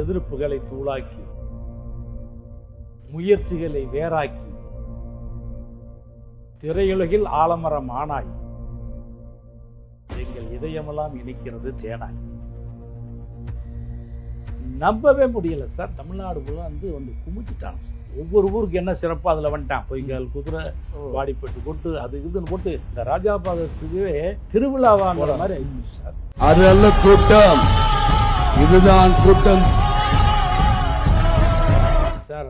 எதிர்ப்புகளை தூளாக்கி முயற்சிகளை வேறாக்கி திரையுலகில் ஆலமரம் ஆனாய் எங்கள் இதயமெல்லாம் இனிக்கிறது தேனாய். நம்பவே முடியல சார். தமிழ்நாடு வந்து குமிச்சுட்டாங்க சார். ஒவ்வொரு ஊருக்கு என்ன சிறப்பு அதில் வந்துட்டான். பொய்கால் குதிரை, வாடிப்பட்டு கொட்டு, அது இதுன்னு போட்டு இந்த ராஜாபாதத்துவே திருவிழாவாங்கிற மாதிரி ஆயிடுச்சு சார். அது அல்ல கூட்டம், இதுதான் கூட்டம் சார்.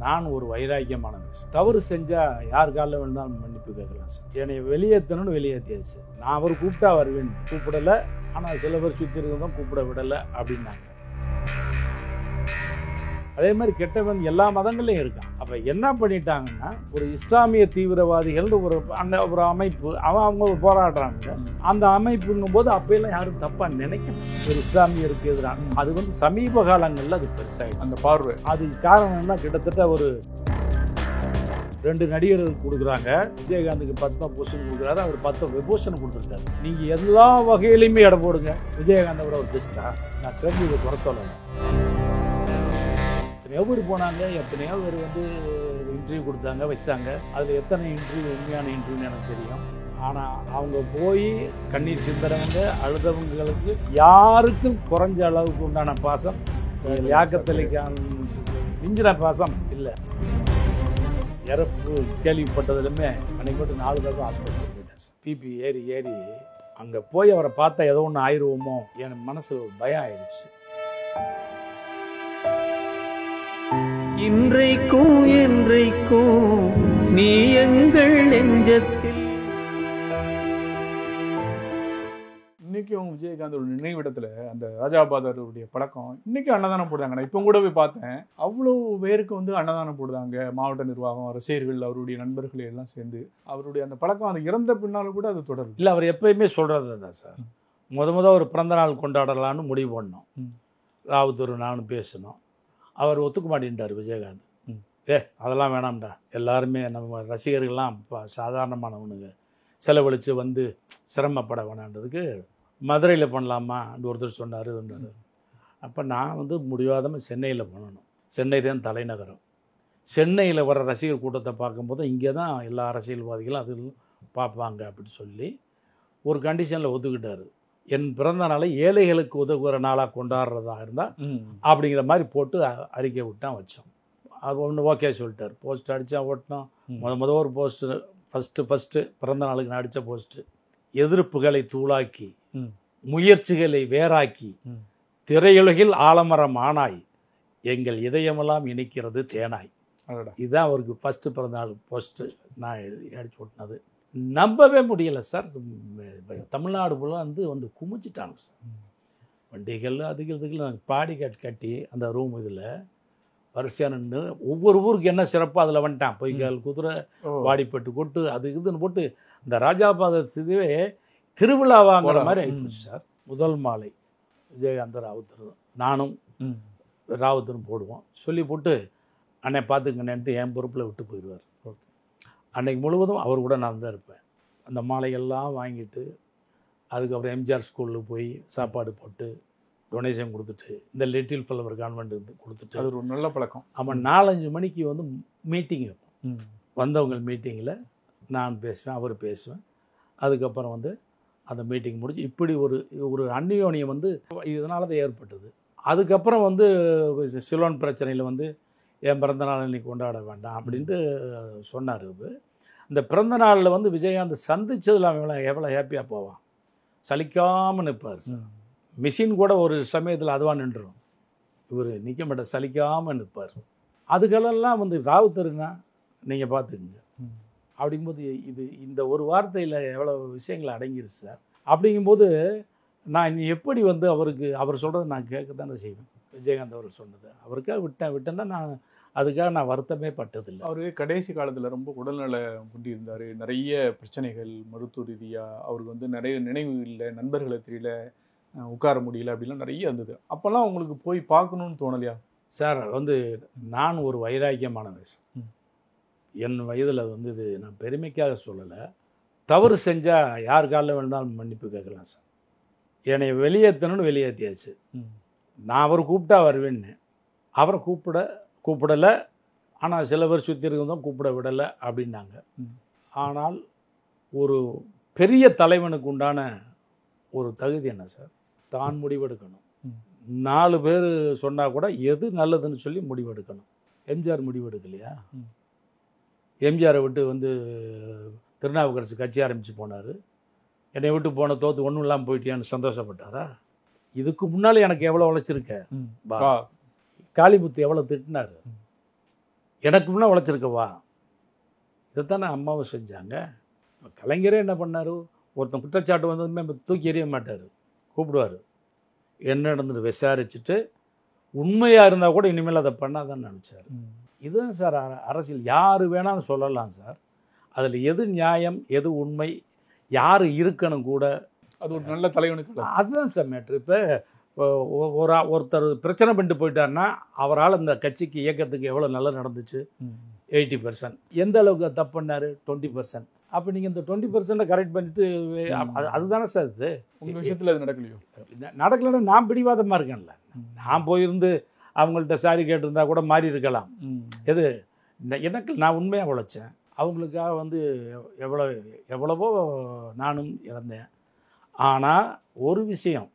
நான் ஒரு வைராக்கியமானவன். தவறு செஞ்சா யார் காலில் வேணும்னாலும் மன்னிப்பு கேட்கலாம் சார். என்னை வெளியேற்றணும்னு வெளியேற்றியாச்சு. நான் அவர் கூப்பிட்டா வருவேன், கூப்பிடலை. ஆனால் சில பேர் சுற்றி இருக்கவங்க கூப்பிட விடலை அப்படின்னாங்க. அதே மாதிரி கெட்டவன் எல்லா மதங்களையும் இருக்கான். அப்போ என்ன பண்ணிட்டாங்கன்னா, ஒரு இஸ்லாமிய தீவிரவாதிகள் ஒரு அமைப்பு அவங்க போராடுறாங்க. அந்த அமைப்புங்கும் போது அப்பெல்லாம் யாரும் தப்பா நினைக்கணும். ஒரு இஸ்லாமியருக்கு எதிரான அது சமீப காலங்களில் அது பெருசாயிடும் அந்த பார்வை. அதுக்கு காரணம்னா கிட்டத்தட்ட ஒரு 2 நடிகர்கள் கொடுக்குறாங்க. விஜயகாந்துக்கு 10 விபூஷன் கொடுக்குறாரு, அவர் 10 விபூஷன் கொடுத்துருக்காரு. நீங்க எல்லா வகையிலையுமே இடம் போடுங்க, விஜயகாந்தை விட ஒரு பெஸ்டா. நான் சிறப்பு குறை சொல்லலை. எத்தனையோ பேர் போனாங்க, எத்தனையோ பேர் இன்டர்வியூ கொடுத்தாங்க, வச்சாங்க. அதில் எத்தனை இன்டர்வியூ உண்மையான இன்டர்வியூன்னு எனக்கு தெரியும். ஆனால் அவங்க போய் கண்ணீர் சிந்தறவங்க, அழுதவங்களுக்கு யாருக்கும் குறைஞ்ச அளவுக்கு உண்டான பாசம் யாக்கத்தலைக்கான மிஞ்சின பாசம் இல்லை. இறப்பு கேள்விப்பட்டதுலுமே அன்னைக்கு மட்டும் 4 பேர் ஹாஸ்பிட்டல் போயிட்டேன். பிபி ஏறி அங்கே போய் அவரை பார்த்தா ஏதோ ஒன்று ஆயிடுவோமோ என் மனசு பயம் ஆயிடுச்சு. இன்றைக்கும் என்றைக்கும் நீ எங்கள் நெஞ்சத்தில். இன்னைக்கு அவங்க விஜயகாந்தோட நினைவிடத்துல அந்த ராஜாபாதருடைய பழக்கம் இன்னைக்கு அன்னதானம் போடுறாங்க. நான் இப்போ கூட போய் பார்த்தேன். அவ்வளவு பேருக்கு அன்னதானம் போடுறாங்க. மாவட்ட நிர்வாகம், ரசிகர்கள், அவருடைய நண்பர்கள் எல்லாம் சேர்ந்து அவருடைய அந்த பழக்கம் அது இறந்த பின்னாலும் கூட அது தொடருது. இல்லை, அவர் எப்பயுமே சொல்றது தான் சார். முத ஒரு பிறந்த நாள் கொண்டாடலான்னு முடிவு பண்ணோம். ராவுத்தர் நானும் பேசணும். அவர் ஒத்துக்க மாட்டேன்ட்டார் விஜயகாந்த். அதெல்லாம் வேணாம்டா, எல்லாருமே நம்ம ரசிகர்கள்லாம் சாதாரணமானவனுங்க, செலவழித்து சிரமப்பட வேணான்றதுக்கு மதுரையில் பண்ணலாமா ஒருத்தர் சொன்னார். அப்போ நான் முடியாதமாக சென்னையில் பண்ணணும். சென்னை தான் தலைநகரம். சென்னையில் வர ரசிகர் கூட்டத்தை பார்க்கும்போது இங்கே தான் எல்லா அரசியல்வாதிகளும் அது பார்ப்பாங்க அப்படின்னு சொல்லி ஒரு கண்டிஷனில் ஒத்துக்கிட்டார். என் பிறந்த நாளை ஏழைகளுக்கு உதவுகிற நாளாக கொண்டாடுறதா இருந்தால் அப்படிங்கிற மாதிரி போட்டு அறிக்கை விட்டான், வச்சோம். அது ஒன்று ஓகே சொல்லிட்டார். போஸ்ட் அடித்தா ஓட்டினோம். முத ஒரு போஸ்ட்டு ஃபஸ்ட்டு பிறந்த நாளுக்கு நான் அடித்த போஸ்ட்டு, எதிர்ப்புகளை தூளாக்கி முயற்சிகளை வேறாக்கி திரையுலகில் ஆலமரம் ஆனாய் எங்கள் இதயமெல்லாம் இனிக்கிறது தேனாய். இதுதான் அவருக்கு ஃபஸ்ட்டு பிறந்த நாள் போஸ்ட்டு நான் அடித்து ஓட்டினது. நம்பவே முடியலை சார். தமிழ்நாடு ஃபுல்லாக குமிச்சிட்டாங்க சார். வண்டிகள் அதுகள் பாடி கட்டி அந்த ரூம் இதில் வரிசையாக நின்று ஒவ்வொரு ஊருக்கு என்ன சிறப்பு அதில் வந்துட்டான். பொய்கால் குதிரை, வாடிப்பட்டு கொட்டு, அது இதுன்னு போட்டு இந்த ராஜாபாதத்துவே திருவிழாவாங்கிற மாதிரி ஆயிடுச்சு சார். முதல் மாலை விஜயகாந்த் ராவுத்தர் நானும் ராவுத்தரும் போடுவோம். சொல்லி போட்டு அன்னை பார்த்துக்கண்ணேன்ட்டு என் பொறுப்பில் விட்டு போயிடுவார். அன்னைக்கு முழுவதும் அவர் கூட நான் தான் இருப்பேன். அந்த மாலைகள்லாம் வாங்கிட்டு அதுக்கப்புறம் எம்ஜிஆர் ஸ்கூலில் போய் சாப்பாடு போட்டு டொனேஷன் கொடுத்துட்டு இந்த லிட்டில் ஃப்ளவர் கான்வெண்ட் கொடுத்துட்டு, அது ஒரு நல்ல பழக்கம். ஆமாம், 4-5 மணிக்கு மீட்டிங் வைப்போம். வந்தவங்க மீட்டிங்கில் நான் பேசுவேன், அவர் பேசுவேன். அதுக்கப்புறம் அந்த மீட்டிங் முடிஞ்சு இப்படி ஒரு அந்நியோனியம் இதனால தான் ஏற்பட்டது. அதுக்கப்புறம் சிலோன் பிரச்சனையில் என் பிறந்தநாள் இன்னைக்கு கொண்டாட வேண்டாம் அப்படின்ட்டு சொன்னார். இந்த பிறந்த நாளில் விஜயகாந்த் சந்தித்ததில் அவன் எவ்வளோ ஹாப்பியாக போவான். சலிக்காமல் நிற்பார் சார். மிஷின் கூட ஒரு சமயத்தில் அதுவாக நின்றுடும், இவர் நிற்க மாட்டார், சலிக்காமல் நிற்பார். அதுகளெல்லாம் ராவுத்தருன்னா நீங்கள் பார்த்துக்குங்க. அப்படிங்கும்போது இந்த ஒரு வார்த்தையில் எவ்வளோ விஷயங்கள் அடங்கிருச்சு சார். அப்படிங்கும்போது நான் எப்படி அவர் சொல்கிறத நான் கேட்க தானே செய்வேன். விஜயகாந்த் அவர் சொன்னது அவருக்காக விட்டேன்னா நான் வருத்தமே பட்டதில்லை. அவர் கடைசி காலத்தில் ரொம்ப உடல்நல கொண்டிருந்தார். நிறைய பிரச்சனைகள் மருத்துவ ரீதியாக அவருக்கு நிறைய நினைவு இல்லை, நண்பர்களை தெரியல, உட்கார முடியல, அப்படிலாம் நிறைய இருந்தது. அப்போல்லாம் உங்களுக்கு போய் பார்க்கணுன்னு தோணலையா சார்? நான் ஒரு வைராக்கியமானவன் சார். என் வயதில் இது நான் பெருமைக்காக சொல்லலை. தவறு செஞ்சால் யார் காலில் வேணும்னாலும் மன்னிப்பு கேட்கலாம் சார். என்னை வெளியேற்றணும்னு வெளியேற்றியாச்சு. நான் அவர் கூப்பிட்டா வருவேன்னு. அவரை கூப்பிடலை. ஆனால் சில பேர் சுற்றி இருக்கிறதும் கூப்பிட விடலை அப்படின்னாங்க. ஆனால் ஒரு பெரிய தலைவனுக்கு உண்டான ஒரு தகுதி என்ன சார்? தான் முடிவெடுக்கணும். 4 பேர் சொன்னால் கூட எது நல்லதுன்னு சொல்லி முடிவெடுக்கணும். எம்ஜிஆர் முடிவெடுக்கலையா? எம்ஜிஆரை விட்டு வந்து திருநாவுக்கரசு கட்சி ஆரம்பித்து போனார். என்னை விட்டு போன தோற்று ஒன்றும் இல்லாமல் போயிட்டியான்னு சந்தோஷப்பட்டாரா? இதுக்கு முன்னால் எனக்கு எவ்வளோ உழைச்சிருக்க? காளிமுத்து எவ்வளோ திட்டினார்? எனக்கு முன்னே உழைச்சிருக்கவா? இதைத்தானே அம்மாவும் செஞ்சாங்க. கலைஞரே என்ன பண்ணார்? ஒருத்தன் குற்றச்சாட்டு வந்ததுமே தூக்கி எறிய மாட்டார், கூப்பிடுவார். என்ன நடந்துட்டு விசாரிச்சுட்டு உண்மையாக இருந்தால் கூட இனிமேல் அதை பண்ணாதான்னு நினச்சார். இதுதான் சார் அரசியல். யார் வேணாலும் சொல்லலாம் சார். அதில் எது நியாயம், எது உண்மை, யார் இருக்கணும் கூட, அது ஒரு நல்ல தலைவனுக்கு அதுதான் சார் மேட்ரு. இப்போ ஒருத்தர் பிரச்சனை பண்ணிட்டு போயிட்டாருன்னா அவரால் இந்த கட்சிக்கு இயக்கத்துக்கு எவ்வளோ நல்லா நடந்துச்சு? 80%. எந்த அளவுக்கு தப்பு பண்ணார்? 20%. அப்போ நீங்கள் இந்த 20% கரெக்ட் பண்ணிட்டு அதுதானே சார் இது. உங்கள் விஷயத்தில் அது நடக்கலையோ? நடக்கலைன்னா நான் பிடிவாதமாக இருக்கேன்ல. நான் போயிருந்து அவங்கள்ட்ட சாரி கேட்டிருந்தா கூட மாறி இருக்கலாம். எது எனக்கு நான் உண்மையாக உழைச்சேன். அவங்களுக்காக வந்து எவ்வளவோ நானும் இழந்தேன். ஆனால் ஒரு விஷயம்,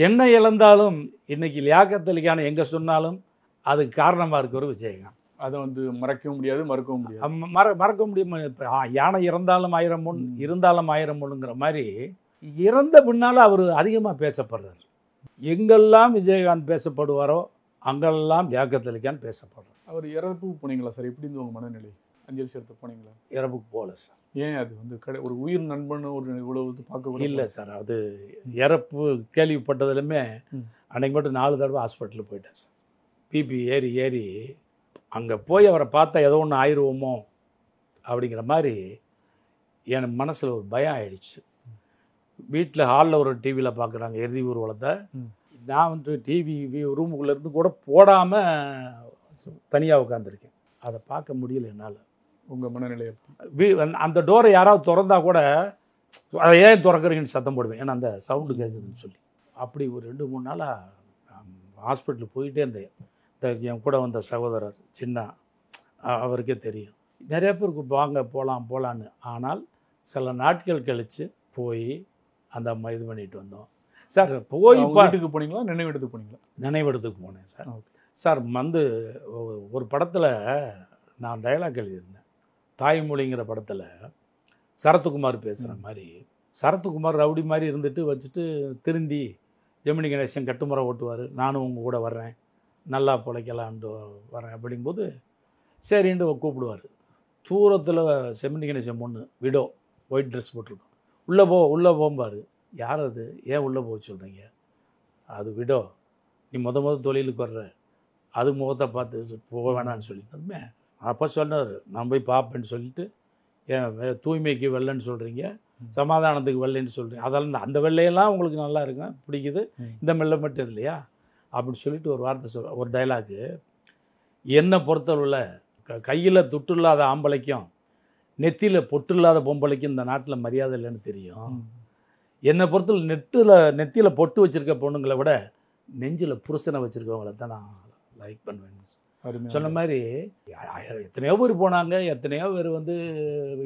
என்ன இழந்தாலும் இன்னைக்கு லியாக்கத் அலிகான் எங்கே சொன்னாலும் அதுக்கு காரணமாக இருக்கிற விஜயகாந்த். அதை வந்து மறக்கவும் முடியாது, மறக்கவும் முடியாது. மறக்க முடியுமா? இப்போ யானை இறந்தாலும் 1000 முன், இருந்தாலும் 1000 முன்னுங்கிற மாதிரி இறந்த பின்னால் அவர் அதிகமாக பேசப்படுறார். எங்கெல்லாம் விஜயகாந்த் பேசப்படுவாரோ அங்கெல்லாம் லியாக்கத் அலிகான் பேசப்படுறார். அவர் இறப்பு போனீங்களா சார்? எப்படி இருந்து உங்கள் மனநிலை? அஞ்சலி செலுத்த போனீங்களா? இறப்புக்கு போகல சார். ஏன்? அது வந்து ஒரு உயிர் நண்பன் ஒரு இவ்வளவு பார்க்க இல்லை சார். அது இறப்பு கேள்விப்பட்டதுலையுமே அன்னைக்கு மட்டும் 4 தடவை ஹாஸ்பிட்டலுக்கு போயிட்டேன் சார். பிபி ஏறி அங்கே போய் அவரை பார்த்தா ஏதோ ஒன்று ஆயிடுவோமோ அப்படிங்கிற மாதிரி என் மனசில் ஒரு பயம் ஆயிடுச்சு. வீட்டில் ஹாலில் ஒரு டிவியில் பார்க்குறாங்க இறுதி ஊர்வலத்தை. நான் வந்து டிவி ரூமுக்குள்ளேருந்து கூட போடாமல் தனியாக உட்காந்துருக்கேன். அதை பார்க்க முடியல என்னால். உங்கள் மனநிலை அந்த டோரை யாராவது திறந்தா கூட அதை ஏன் திறக்கிறீங்கன்னு சத்தம் போடுவேன், ஏன்னா அந்த சவுண்டு கேட்குதுன்னு சொல்லி. அப்படி ஒரு 2-3 நாளாக ஹாஸ்பிட்டலுக்கு போயிட்டே இருந்தேன். என் கூட வந்த சகோதரர் சின்ன, அவருக்கே தெரியும், நிறைய பேருக்கு வாங்க போகலான்னு. ஆனால் சில நாட்கள் கழித்து போய் அந்த இது பண்ணிட்டு வந்தோம் சார். போய் வீட்டுக்கு போனீங்களா? நினைவிடத்துக்கு போனீங்களா? நினைவிடத்துக்கு போனேன் சார். சார் வந்து ஒரு படத்தில் நான் டைலாக் எழுதியிருந்தேன். தாய்மொழிங்கிற படத்தில் சரத்குமார் பேசுகிற மாதிரி, சரத்குமார் ரவுடி மாதிரி இருந்துட்டு வச்சுட்டு திருந்தி ஜெமினி கணேசன் கட்டுமுறை ஓட்டுவார், நானும் உங்கள் கூட வர்றேன், நல்லா பிழைக்கலான்ட்டு வரேன் அப்படிங்கும்போது சரின்ட்டு கூப்பிடுவார். தூரத்தில் ஜெமினி கணேசன் பொண்ணு விடோ, ஒயிட் ட்ரெஸ் போட்டிருக்கோம், உள்ளே போம்பார். யார் அது? ஏன் உள்ளே போக சொல்கிறீங்க? அது விடோ, நீ முத தொழிலுக்கு வர்ற, அது முகத்தை பார்த்து போக வேணான்னு சொல்லிட்டுமே. அப்போ சொன்னார், நான் போய் பார்ப்பேன்னு சொல்லிட்டு, ஏன் தூய்மைக்கு வெள்ளைன்னு சொல்கிறீங்க, சமாதானத்துக்கு வெள்ளைன்னு சொல்கிறீங்க, அதெல்லாம் அந்த வெள்ளையெல்லாம் உங்களுக்கு நல்லா இருக்கும், பிடிக்குது, இந்த வெள்ளை மட்டும் இல்லையா அப்படின்னு சொல்லிட்டு ஒரு வார்த்தை ஒரு டைலாக்கு. என்னை பொறுத்தளவில் கையில் துட்டு இல்லாத ஆம்பளைக்கும் நெத்தியில் பொட்டு இல்லாத பொம்பளைக்கும் இந்த நாட்டில் மரியாதை இல்லைன்னு தெரியும். என்னை பொறுத்தவரை நெத்தியில் பொட்டு வச்சுருக்க பொண்ணுங்களை விட நெஞ்சில் புருஷனை வச்சுருக்கவங்கள தான் நான் லைக் பண்ணுவேன். சொன்ன மாதிரி எத்தனையோ பேர் போனாங்க, எத்தனையோ பேர் வந்து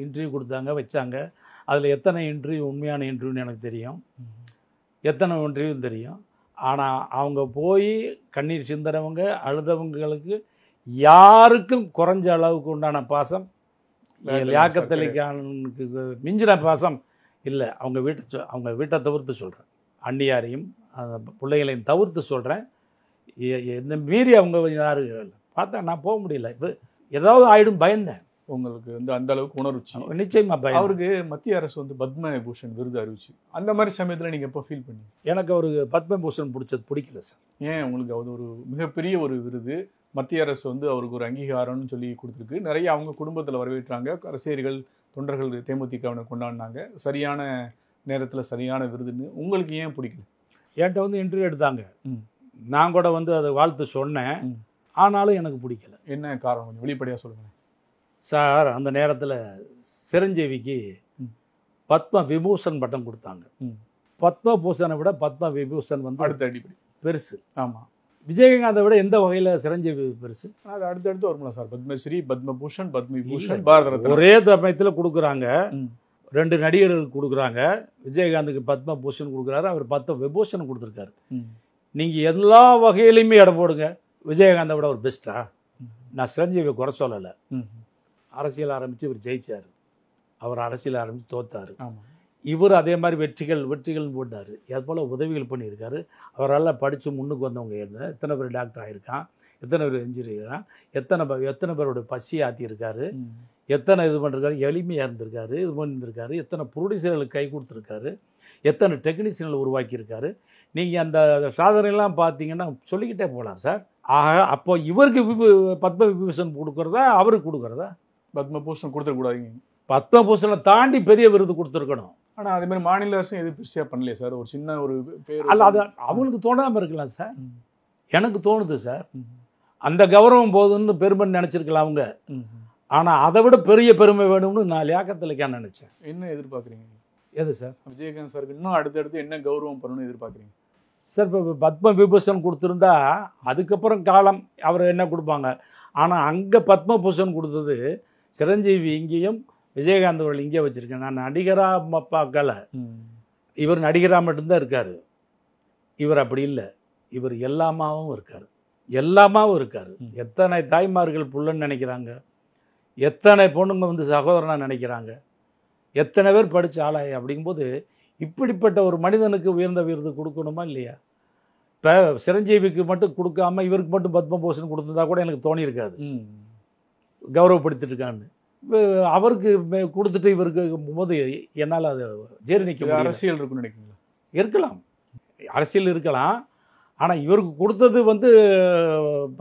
இன்டர்வியூ கொடுத்தாங்க, வச்சாங்க. அதில் எத்தனை இன்டர்வியூ உண்மையான இன்டர்வியூன்னு எனக்கு தெரியும், எத்தனை இன்டர்வியூ தெரியும். ஆனால் அவங்க போய் கண்ணீர் சிந்துறவங்க, அழுதவங்களுக்கு யாருக்கும் குறைஞ்ச அளவுக்கு உண்டான பாசம் லியாக்கத் அலிகானுக்கு மிஞ்சின பாசம் இல்லை. அவங்க வீட்டை தவிர்த்து சொல்கிறேன், அண்ணியாரையும் அந்த பிள்ளைகளையும் தவிர்த்து சொல்கிறேன். என்ன மீறி அவங்க யாரு பார்த்தா நான் போக முடியல. இப்போ ஏதாவது ஆயிடும் பயந்தேன். உங்களுக்கு வந்து அந்த அளவுக்கு உணர்ச்சி? நிச்சயமாக பயம். அவருக்கு மத்திய அரசு வந்து பத்மபூஷன் விருது அறிவிச்சு, அந்த மாதிரி சமயத்தில் நீங்கள் எப்போ ஃபீல் பண்ணீங்க? எனக்கு அவருக்கு பத்மபூஷன் பிடிக்கல சார். ஏன்? உங்களுக்கு அது ஒரு மிகப்பெரிய ஒரு விருது, மத்திய அரசு வந்து அவருக்கு ஒரு அங்கீகாரம்னு சொல்லி கொடுத்துருக்கு. நிறைய அவங்க குடும்பத்தில் வரவேற்றாங்க, ரசிகர்கள் தொண்டர்கள் தேமுதிகவினை கொண்டாடினாங்க. சரியான நேரத்தில் சரியான விருதுன்னு. உங்களுக்கு ஏன் பிடிக்கல? என்கிட்ட வந்து இன்டர்வியூ எடுத்தாங்க, நான் கூட வந்து அதை வாழ்த்து சொன்னேன், ஆனாலும் எனக்கு பிடிக்கல. என்ன காரணம் கொஞ்சம் வெளிப்படையாக சொல்லுங்கள் சார். அந்த நேரத்தில் சிரஞ்சீவிக்கு பத்ம விபூஷன் பட்டம் கொடுத்தாங்க. பத்மபூஷனை விட பத்ம விபூஷன் வந்து அடுத்த அடிப்படை பெருசு. ஆமாம். விஜயகாந்தை விட எந்த வகையில் சிரஞ்சீவி பெருசு? அது அடுத்தடுத்து வரும்ல சார், பத்மஸ்ரீ, பத்மபூஷன், பத்மவிபூஷன், பாரத ரத்னா. ஒரே சமயத்தில் கொடுக்குறாங்க. ம். 2 நடிகர்களுக்கு கொடுக்குறாங்க. விஜயகாந்துக்கு பத்மபூஷன் கொடுக்குறாரு, அவர் பத்மவிபூஷன் கொடுத்துருக்காரு. ம். நீங்கள் எல்லா வகையிலையுமே இடம் போடுங்க, விஜயகாந்தை விட ஒரு பெஸ்ட்டா? நான் சிரஞ்சீவியை குறை சொல்லலை. ம். அரசியல் ஆரம்பித்து இவர் ஜெயிச்சார், அவர் அரசியல் ஆரம்பித்து தோத்தார். ஆமாம். இவர் அதே மாதிரி வெற்றிகள் போட்டார். எவ்வளோ உதவிகள் பண்ணியிருக்காரு. அவரால் படித்து முன்னுக்கு வந்தவங்க இருந்தால் எத்தனை பேர் டாக்டர் ஆகியிருக்கான், எத்தனை பேர் என்ஜினியர் இருக்கான், எத்தனை பேரோட பசி ஆற்றியிருக்காரு, ம். எத்தனை இது பண்ணிருக்காரு, எளிமையாக இருந்திருக்காரு, இது பண்ணியிருக்காரு, எத்தனை ப்ரொடியூசர்களுக்கு கை கொடுத்துருக்காரு, எத்தனை டெக்னீஷியன்கள் உருவாக்கியிருக்காரு. நீங்கள் அந்த சாதனையெல்லாம் பார்த்தீங்கன்னா சொல்லிக்கிட்டே போகலாம் சார். ஆக அப்போ இவருக்கு பத்மவிபூஷன் கொடுக்குறதா அவருக்கு கொடுக்குறதா? பத்மபூஷன் கொடுத்துருக்கூடாதுங்க. பத்மபூஷனை தாண்டி பெரிய விருது கொடுத்துருக்கணும். ஆனால் அதே மாதிரி மாநில அரசும் எதுவும் பெருசாக பண்ணலையே சார், ஒரு சின்ன ஒரு பேர். அல்ல, அது அவங்களுக்கு தோணாமல் இருக்கலாம் சார். ம். எனக்கு தோணுது சார். ம். அந்த கௌரவம் போதுன்னு பெருமை நினச்சிருக்கலாம் அவங்க. ம். ஆனால் அதை விட பெரிய பெருமை வேணும்னு நான் லியாக்கத்தில் நினச்சேன். என்ன எதிர்பார்க்குறீங்க? எது சார்? விஜயகாந்த் சாருக்கு இன்னும் அடுத்தடுத்து என்ன கௌரவம் பண்ணணும்னு எதிர்பார்க்குறீங்க? சார் இப்போ பத்ம விபூஷன் கொடுத்துருந்தா அதுக்கப்புறம் காலம் அவர் என்ன கொடுப்பாங்க. ஆனால் அங்கே பத்மபூஷன் கொடுத்தது சிரஞ்சீவி இங்கேயும் விஜயகாந்த் அவர்கள் இங்கே வச்சுருக்கேன். நான் நடிகராக பார்க்கல, இவர் நடிகராக மட்டும்தான் இருக்கார். இவர் அப்படி இல்லை, இவர் எல்லாமாவும் இருக்கார். எத்தனை தாய்மார்கள் புள்ளன்னு நினைக்கிறாங்க, எத்தனை பொண்ணுங்க வந்து சகோதரனாக நினைக்கிறாங்க, எத்தனை பேர் படித்த ஆளாய். அப்படிங்கும்போது இப்படிப்பட்ட ஒரு மனிதனுக்கு உயர்ந்த விருது கொடுக்கணுமா இல்லையா? இப்போ சிரஞ்சீவிக்கு மட்டும் கொடுக்காம இவருக்கு மட்டும் பத்மபூஷன் கொடுத்துருந்தா கூட எனக்கு தோணியிருக்காது கௌரவப்படுத்திட்டு இருக்கான்னு. அவருக்கு கொடுத்துட்டு இவருக்கு போது என்னால் அதை ஜீரணிக்க முடியல. அரசியல் இருக்குன்னு நினைக்கிறீங்களா? இருக்கலாம், அரசியல் இருக்கலாம். ஆனால் இவருக்கு கொடுத்தது வந்து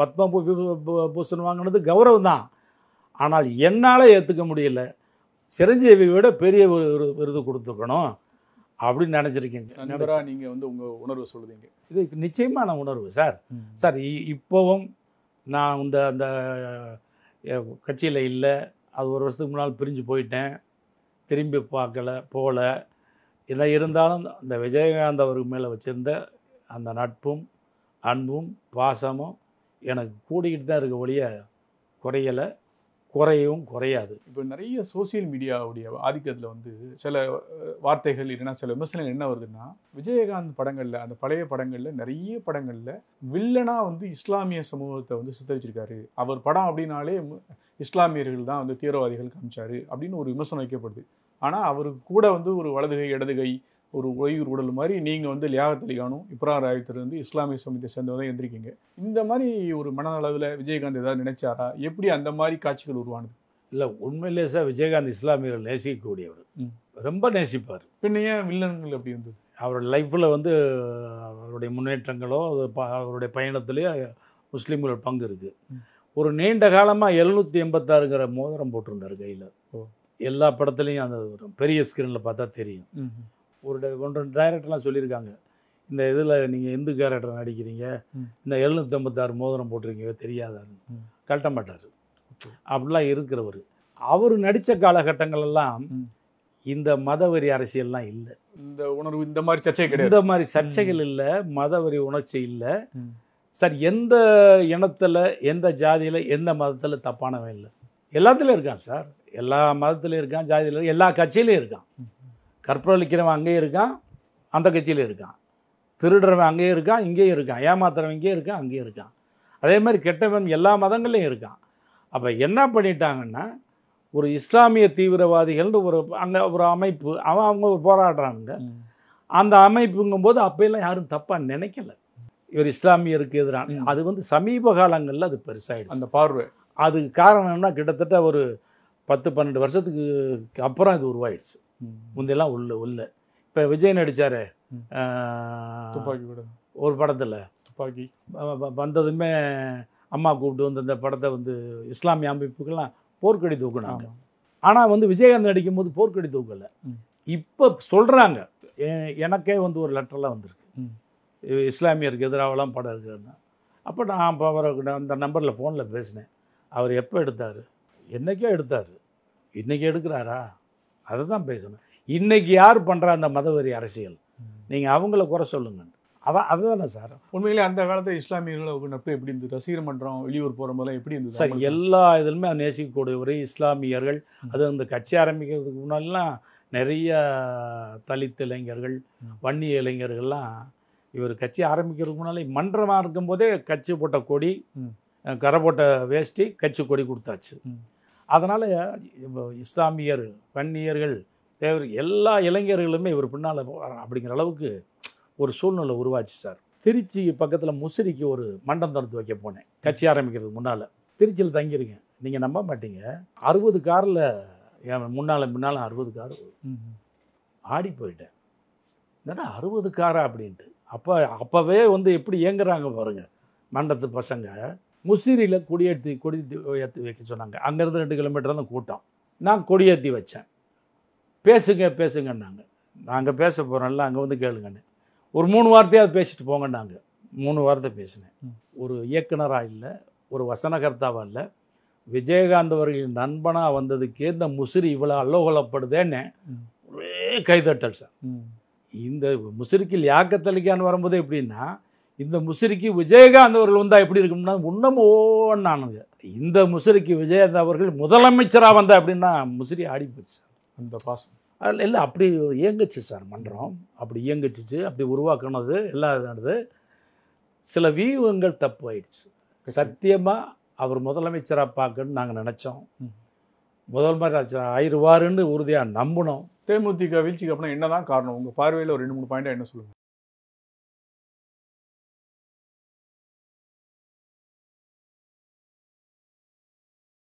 பத்மபூஷன் வாங்கினது கௌரவம் தான். ஆனால் என்னால் ஏற்றுக்க முடியல. சிரஞ்சீவி விட பெரிய ஒரு விருது கொடுத்துருக்கணும் அப்படின்னு நினச்சிருக்கீங்க. நண்பரா நீங்கள் வந்து உங்கள் உணர்வு சொல்லுதீங்க. இது நிச்சயமான உணர்வு சார். சார் இப்போவும் நான் அந்த கட்சியில் இல்லை, அது ஒரு வருஷத்துக்கு முன்னால் பிரிஞ்சு போயிட்டேன், திரும்பி போகல. என்ன இருந்தாலும் அந்த விஜயகாந்த் அவருக்கு மேலே வச்சுருந்த அந்த நட்பும் அன்பும் பாசமும் எனக்கு கூடிக்கிட்டு தான் இருக்க ஒழிய குறையலை, குறையவும் குறையாது. இப்போ நிறைய சோசியல் மீடியாவுடைய ஆதிக்கத்தில் வந்து சில வார்த்தைகள் இல்லைன்னா சில விமர்சனங்கள் என்ன வருதுன்னா, விஜயகாந்த் படங்களில், அந்த பழைய படங்களில், நிறைய படங்களில் வில்லனாக வந்து இஸ்லாமிய சமூகத்தை வந்து சித்தரிச்சிருக்காரு. அவர் படம் அப்படின்னாலே இஸ்லாமியர்கள் தான் வந்து தீவிரவாதிகள் காமிச்சாரு அப்படின்னு ஒரு விமர்சனம் வைக்கப்படுது. ஆனால் அவருக்கு கூட வந்து ஒரு வலதுகை இடதுகை ஒரு ஓய்வு உடல் மாதிரி நீங்கள் வந்து லியாகத் அலி கானும் இப்ராஹிம் ராயத்தர் வந்து இஸ்லாமிய சமூகத்தை சேர்ந்தவங்க எந்திரிக்கீங்க. இந்த மாதிரி ஒரு மனநலவில் விஜயகாந்த் ஏதாவது நினைச்சாரா? எப்படி அந்த மாதிரி காட்சிகள் உருவானது? இல்லை, உண்மையிலே சார் விஜயகாந்த் இஸ்லாமியர்கள் நேசிக்கக்கூடியவர், ரொம்ப நேசிப்பார். பின்ன ஏன் வில்லன்கள் அப்படி இருந்தது? அவரோட லைஃப்பில் வந்து அவருடைய முன்னேற்றங்களோ அவருடைய பயணத்திலேயே முஸ்லீம்களோட பங்கு இருக்குது. ஒரு நீண்ட காலமாக 786ங்கிற மோதிரம் போட்டிருந்தார் கையில். எல்லா படத்துலையும் அந்த பெரிய ஸ்க்ரீனில் பார்த்தா தெரியும். ஒன்று டைரக்டர்லாம் சொல்லியிருக்காங்க, இந்த இதில் நீங்கள் எந்த கேரக்டர் நடிக்கிறீங்க, இந்த 786 மோதிரம் போட்டிருக்கீங்க தெரியாதான்னு. கட்ட மாட்டார், அப்படிலாம் இருக்கிறவர். அவர் நடித்த காலகட்டங்களெல்லாம் இந்த மதவெறி அரசியல்லாம் இல்லை, இந்த உணர்வு இந்த மாதிரி சர்ச்சை கிடையாது, இந்த மாதிரி சர்ச்சைகள் இல்லை, மதவெறி உணர்ச்சி இல்லை சார். எந்த இனத்தில், எந்த ஜாதியில், எந்த மதத்தில் தப்பானவன் இல்லை, எல்லாத்துலேயும் இருக்கான் சார். எல்லா மதத்துலேயும் இருக்கான், ஜாதியிலும், எல்லா கட்சியிலையும் இருக்கான். கற்பழிக்கிறவன் அங்கேயும் இருக்கான், அந்த கட்சியிலையும் இருக்கான். திருடுறவன் அங்கேயும் இருக்கான், இங்கேயும் இருக்கான். ஏமாத்துறவன் இங்கேயும் இருக்கான், அங்கேயும் இருக்கான். அதே மாதிரி கெட்டவன் எல்லா மதங்கள்லையும் இருக்கான். அப்போ என்ன பண்ணிட்டாங்கன்னா, ஒரு இஸ்லாமிய தீவிரவாதிகள்னு அங்கே ஒரு அமைப்பு, அவங்க போராடுறாங்க. அந்த அமைப்புங்கும்போது அப்போல்லாம் யாரும் தப்பாக நினைக்கல, இவர் இஸ்லாமியருக்கு எதிரான. அது வந்து சமீப காலங்களில் அது பெருசாகிடுச்சு அந்த பார்வை. அதுக்கு காரணம்னா கிட்டத்தட்ட ஒரு 10-12 வருஷத்துக்கு அப்புறம் இது உருவாயிடுச்சு. முந்தையெல்லாம் உள்ள இப்போ விஜய் நடித்தார் துப்பாக்கி கூட ஒரு படத்தில், துப்பாக்கி வந்ததுமே அம்மா கூப்பிட்டு வந்து அந்த படத்தை வந்து இஸ்லாமிய அமைப்புக்கெல்லாம் போர்க்கொடி தூக்குனாங்க. ஆனால் வந்து விஜயகாந்த் நடிக்கும்போது போர்க்கொடி தூக்கலை. இப்போ சொல்கிறாங்க, எனக்கே வந்து ஒரு லெட்டர்லாம் வந்திருக்கு, இஸ்லாமியருக்கு எதிராகலாம் படம் இருக்குதுன்னா. அப்போ நான் இப்போ அவருக்கு அந்த நம்பரில் ஃபோனில் பேசினேன். அவர் எப்போ எடுத்தார்? என்றைக்கோ எடுத்தார், இன்றைக்கி எடுக்கிறாரா? அதை தான் பேசணும். இன்றைக்கி யார் பண்ணுறா அந்த மதவெறி அரசியல்? நீங்கள் அவங்கள குறை சொல்லுங்க. அதுதானே சார். உண்மையிலே அந்த காலத்துல இஸ்லாமியர்கள் நட்பு எப்படி இருந்தது? ரசிகர் மன்றம் வெளியூர் போகிற போதெல்லாம் எப்படி இருந்தது சார் அவங்களுக்கு? எல்லா இதுலையுமே நேசிக்கக்கூடியவர் இஸ்லாமியர்கள். அது அந்த கட்சி ஆரம்பிக்கிறதுக்கு முன்னாடிலாம் நிறைய தலித் இளைஞர்கள், வன்னிய இளைஞர்கள்லாம் இவர் கட்சி ஆரம்பிக்கிறதுக்கு முன்னாலே மன்றமாக இருக்கும்போதே கட்சி போட்ட கொடி, கரை போட்ட வேஷ்டி, கட்சி கொடி கொடுத்தாச்சு. அதனால் இஸ்லாமியர்கள், வன்னியர்கள், தேவர் எல்லா இளைஞர்களுமே இவர் பின்னால் அப்படிங்கிற அளவுக்கு ஒரு சூழ்நிலை உருவாச்சு சார். திருச்சி பக்கத்தில் முசிறிக்கு ஒரு மண்டம் திறந்து வைக்க போனேன் கட்சி ஆரம்பிக்கிறதுக்கு முன்னால். திருச்சியில் தங்கியிருக்கேன். நீங்கள் நம்ப மாட்டீங்க, 60 காரில் என் முன்னால் 60 கார் ஆடி போயிட்டேன். என்னடா 60 காரா அப்படின்ட்டு. அப்போவே வந்து எப்படி இயங்குறாங்க பாருங்க மண்டத்து பசங்க. முசிறியில் கொடியேற்றி வைக்க சொன்னாங்க. அங்கேருந்து 2 கிலோமீட்டர் தான் கூட்டம். நான் கொடியேற்றி வச்சேன். பேசுங்கன்னாங்க. நாங்கள் பேச போகிறோம்ல, அங்கே வந்து கேளுங்கன்னு. ஒரு 3 வார்த்தையாவது பேசிட்டு போங்கன்னாங்க. 3 வார்த்தை பேசினேன். ஒரு இயக்குனராக இல்லை, ஒரு வசனகர்த்தாவாக இல்லை, விஜயகாந்த் அவர்களின் நண்பனாக வந்ததுக்கே இந்த முசிறி இவ்வளோ அல்லோகலப்படுதேன்னு ஒரே கைதட்டல் சார். இந்த முசிறிக்கு லியாக்கத்தலிக்கான்னு வரும்போது எப்படின்னா, இந்த முசிறிக்கு விஜயகாந்த் அவர்கள் வந்தால் எப்படி இருக்கும்னா உன்னமோன்னானுங்க. இந்த முசிறிக்கு விஜயகாந்த் அவர்கள் முதலமைச்சராக வந்தா அப்படின்னா முசிறி ஆடி போச்சு சார். அந்த பாசம் அதில் இல்லை, அப்படி இயங்குச்சு சார் மன்றம். அப்படி இயங்குச்சு, அப்படி உருவாக்குனது எல்லாம் நடந்தது. சில வியூகங்கள் தப்பு ஆயிடுச்சு. சத்தியமாக அவர் முதலமைச்சராக பார்க்கணுன்னு நாங்கள் நினச்சோம். முதலமைச்சர் ஆயிடுவாருன்னு உறுதியாக நம்பினோம். தேமுதிக வீழ்ச்சிக்கு அப்புறம் என்னதான் காரணம்? உங்கள் பார்வையில் ஒரு 2-3 பாயிண்டாக என்ன சொல்லுங்கள்?